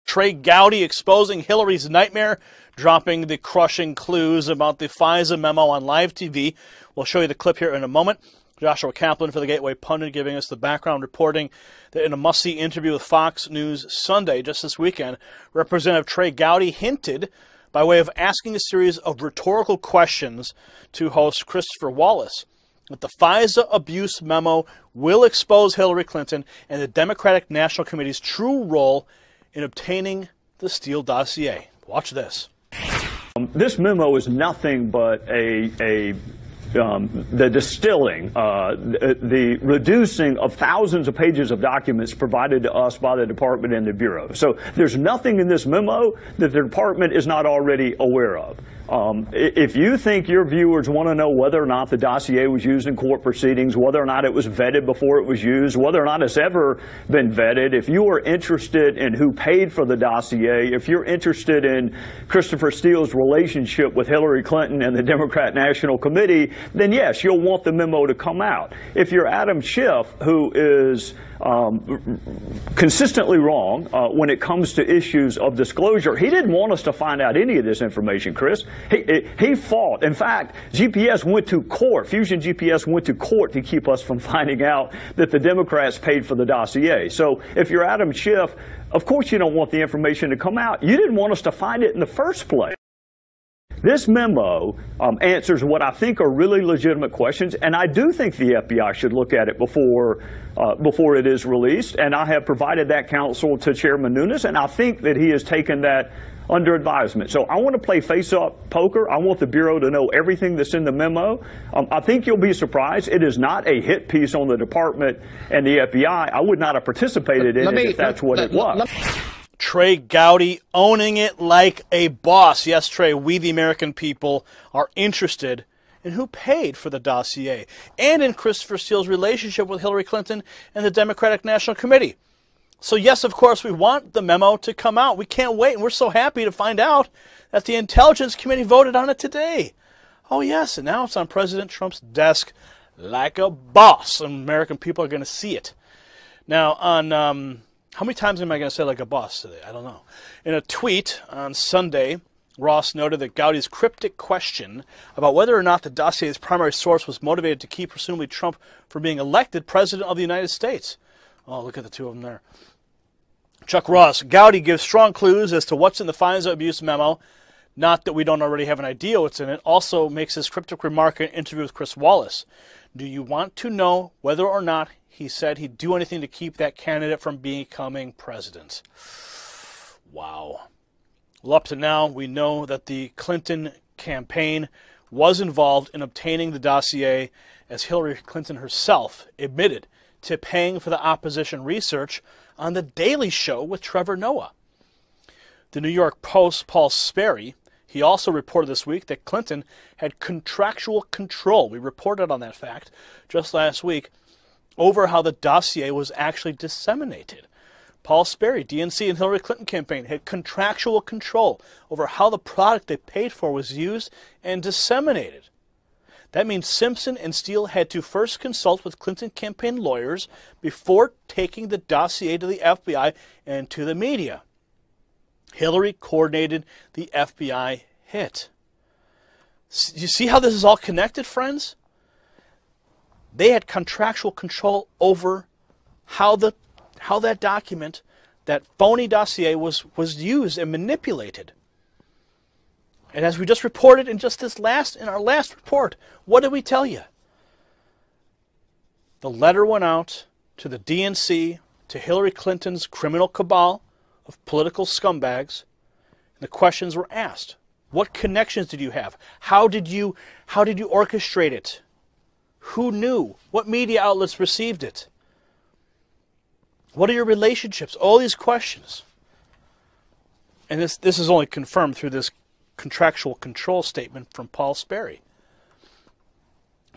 Trey Gowdy exposing Hillary's nightmare, dropping the crushing clues about the FISA memo on live TV. We'll show you the clip here in a moment. Joshua Kaplan for the Gateway Pundit giving us the background, reporting that in a must-see interview with Fox News Sunday just this weekend, Representative Trey Gowdy hinted, by way of asking a series of rhetorical questions to host Christopher Wallace, that the FISA abuse memo will expose Hillary Clinton and the Democratic National Committee's true role in obtaining the Steele dossier. Watch this. This memo is nothing but the distilling, the reducing of thousands of pages of documents provided to us by the department and the Bureau. So there's nothing in this memo that the department is not already aware of. If you think your viewers want to know whether or not the dossier was used in court proceedings, whether or not it was vetted before it was used, whether or not it's ever been vetted, if you are interested in who paid for the dossier, if you're interested in Christopher Steele's relationship with Hillary Clinton and the Democrat National Committee, then yes, you'll want the memo to come out. If you're Adam Schiff, who is consistently wrong when it comes to issues of disclosure, he didn't want us to find out any of this information, Chris. He fought. In fact, GPS went to court. Fusion GPS went to court to keep us from finding out that the Democrats paid for the dossier. So if you're Adam Schiff, of course you don't want the information to come out. You didn't want us to find it in the first place. This memo answers what I think are really legitimate questions, and I do think the FBI should look at it before it is released, and I have provided that counsel to Chairman Nunes, and I think that he has taken that under advisement. So I want to play face-up poker. I want the Bureau to know everything that's in the memo. I think you'll be surprised. It is not a hit piece on the department and the FBI. I would not have participated in it if that's what it was. Trey Gowdy owning it like a boss. Yes, Trey, we the American people are interested in who paid for the dossier and in Christopher Steele's relationship with Hillary Clinton and the Democratic National Committee. So yes, of course, we want the memo to come out. We can't wait, and we're so happy to find out that the Intelligence Committee voted on it today. Oh yes, and now it's on President Trump's desk like a boss, and American people are going to see it. Now, on how many times am I going to say like a boss today? I don't know. In a tweet on Sunday, Ross noted that Gowdy's cryptic question about whether or not the dossier's primary source was motivated to keep presumably Trump from being elected president of the United States. Oh, look at the two of them there. Chuck Ross, Gowdy gives strong clues as to what's in the FISA abuse memo. Not that we don't already have an idea what's in it. Also makes his cryptic remark in an interview with Chris Wallace. Do you want to know whether or not he said he'd do anything to keep that candidate from becoming president? Wow. Well, up to now, we know that the Clinton campaign was involved in obtaining the dossier, as Hillary Clinton herself admitted to paying for the opposition research on The Daily Show with Trevor Noah. The New York Post's Paul Sperry, he also reported this week that Clinton had contractual control. We reported on that fact just last week over how the dossier was actually disseminated. Paul Sperry, DNC and Hillary Clinton campaign, had contractual control over how the product they paid for was used and disseminated. That means Simpson and Steele had to first consult with Clinton campaign lawyers before taking the dossier to the FBI and to the media. Hillary coordinated the FBI hit. You see how this is all connected, friends? They had contractual control over how that document, that phony dossier, was used and manipulated. And as we just reported in our last report, what did we tell you? The letter went out to the DNC, to Hillary Clinton's criminal cabal of political scumbags, and the questions were asked. What connections did you have? How did you orchestrate it? Who knew? What media outlets received it? What are your relationships? All these questions. And this is only confirmed through this contractual control statement from Paul Sperry.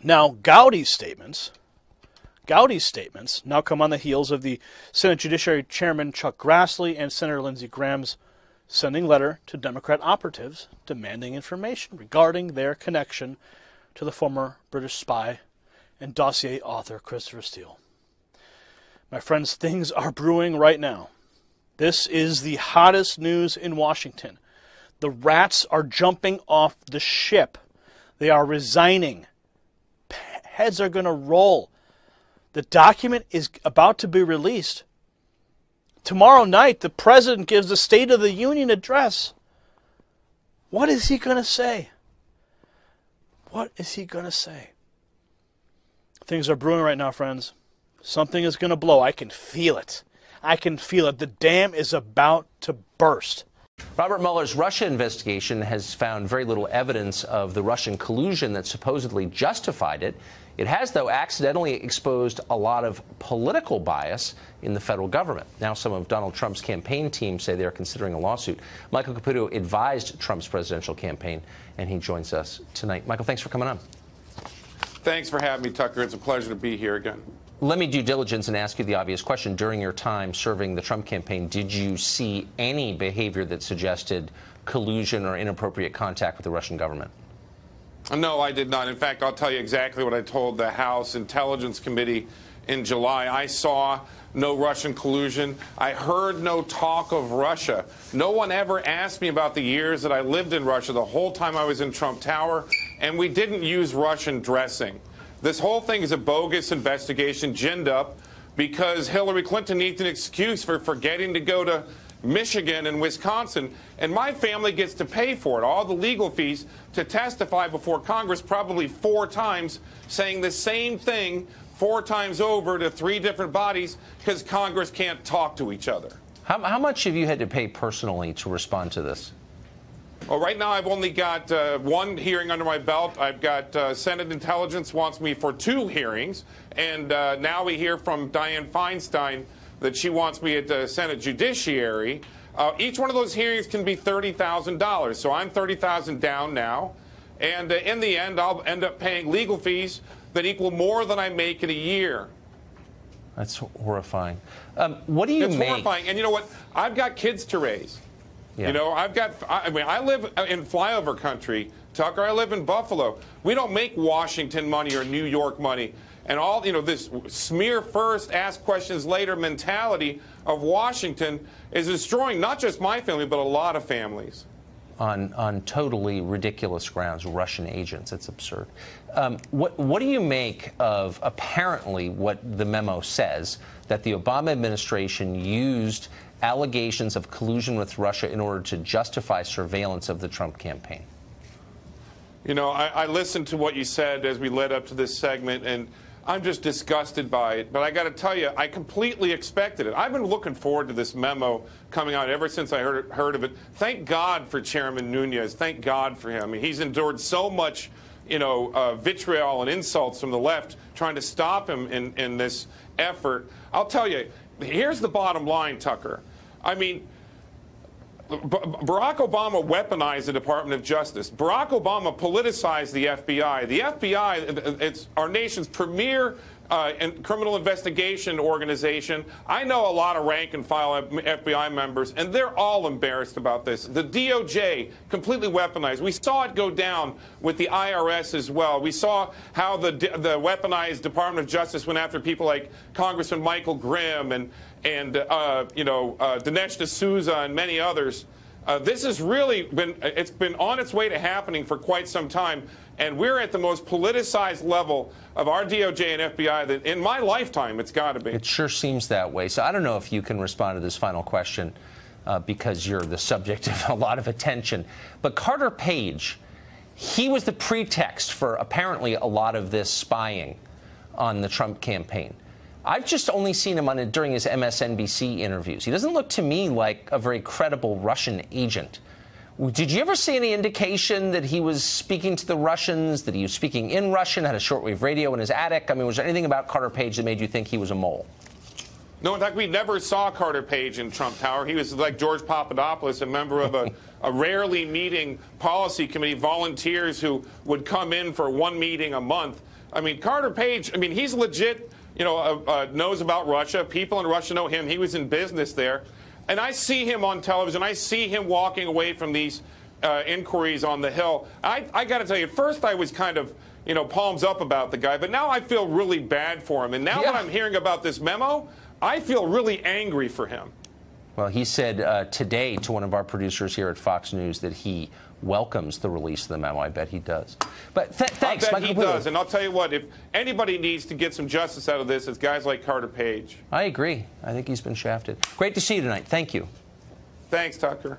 Now, Gowdy's statements now come on the heels of the Senate Judiciary Chairman Chuck Grassley and Senator Lindsey Graham's sending letter to Democrat operatives demanding information regarding their connection to the former British spy and dossier author Christopher Steele. My friends, things are brewing right now. This is the hottest news in Washington. The rats are jumping off the ship. They are resigning. Heads are going to roll. The document is about to be released. Tomorrow night, the president gives the State of the Union address. What is he going to say? What is he going to say? Things are brewing right now, friends. Something is going to blow. I can feel it. I can feel it. The dam is about to burst. Robert Mueller's Russia investigation has found very little evidence of the Russian collusion that supposedly justified it. It has, though, accidentally exposed a lot of political bias in the federal government. Now some of Donald Trump's campaign team say they are considering a lawsuit. Michael Caputo advised Trump's presidential campaign, and he joins us tonight. Michael, thanks for coming on. Thanks for having me, Tucker. It's a pleasure to be here again. Let me do diligence and ask you the obvious question. During your time serving the Trump campaign, did you see any behavior that suggested collusion or inappropriate contact with the Russian government? No, I did not. In fact, I'll tell you exactly what I told the House Intelligence Committee in July. I saw no Russian collusion. I heard no talk of Russia. No one ever asked me about the years that I lived in Russia the whole time I was in Trump Tower, and we didn't use Russian dressing. This whole thing is a bogus investigation ginned up because Hillary Clinton needs an excuse for forgetting to go to Michigan and Wisconsin, and my family gets to pay for it, all the legal fees, to testify before Congress probably 4 times, saying the same thing 4 times over to 3 different bodies because Congress can't talk to each other. How much have you had to pay personally to respond to this? Well, right now I've only got 1 hearing under my belt. I've got Senate Intelligence wants me for 2 hearings, and now we hear from Dianne Feinstein that she wants me at the Senate Judiciary. Each one of those hearings can be $30,000, so I'm $30,000 down now, and in the end I'll end up paying legal fees that equal more than I make in a year. That's horrifying. What do you make? It's horrifying, and you know what? I've got kids to raise. Yeah. You know, I live in flyover country, Tucker. I live in Buffalo. We don't make Washington money or New York money. And all, you know, this smear first, ask questions later mentality of Washington is destroying not just my family, but a lot of families. On totally ridiculous grounds, Russian agents. It's absurd. What do you make of apparently what the memo says, that the Obama administration used allegations of collusion with Russia in order to justify surveillance of the Trump campaign? You know, I listened to what you said as we led up to this segment, and I'm just disgusted by it. But I got to tell you, I completely expected it. I've been looking forward to this memo coming out ever since I heard of it. Thank God for Chairman Nunes. Thank God for him. He's endured so much, you know, vitriol and insults from the left trying to stop him in this effort. I'll tell you, here's the bottom line, Tucker. I mean, Barack Obama weaponized the Department of Justice. Barack Obama politicized the FBI. The FBI, it's our nation's premier criminal investigation organization. I know a lot of rank and file FBI members, and they're all embarrassed about this. The DOJ completely weaponized. We saw it go down with the IRS as well. We saw how the weaponized Department of Justice went after people like Congressman Michael Grimm and Dinesh D'Souza and many others. This has really been on its way to happening for quite some time, and we're at the most politicized level of our DOJ and FBI that in my lifetime it's got to be. It sure seems that way. So I don't know if you can respond to this final question because you're the subject of a lot of attention. But Carter Page, he was the pretext for apparently a lot of this spying on the Trump campaign. I've just only seen him during his MSNBC interviews. He doesn't look to me like a very credible Russian agent. Did you ever see any indication that he was speaking to the Russians, that he was speaking in Russian, had a shortwave radio in his attic? I mean, was there anything about Carter Page that made you think he was a mole? No, in fact, we never saw Carter Page in Trump Tower. He was like George Papadopoulos, a member of a rarely meeting policy committee, volunteers who would come in for 1 meeting a month. I mean, Carter Page, I mean, he's legit, you know, knows about Russia. People in Russia know him. He was in business there. And I see him on television. I see him walking away from these inquiries on the Hill. I got to tell you, at first I was kind of, you know, palms up about the guy. But now I feel really bad for him. And now that I'm hearing about this memo, I feel really angry for him. Well, he said today to one of our producers here at Fox News that he welcomes the release of the memo. I bet he does. But thanks, I bet Michael he Caputo. does. And I'll tell you what, if anybody needs to get some justice out of this, it's guys like Carter Page. I agree. I think he's been shafted. Great to see you tonight. Thank you. Thanks, Tucker.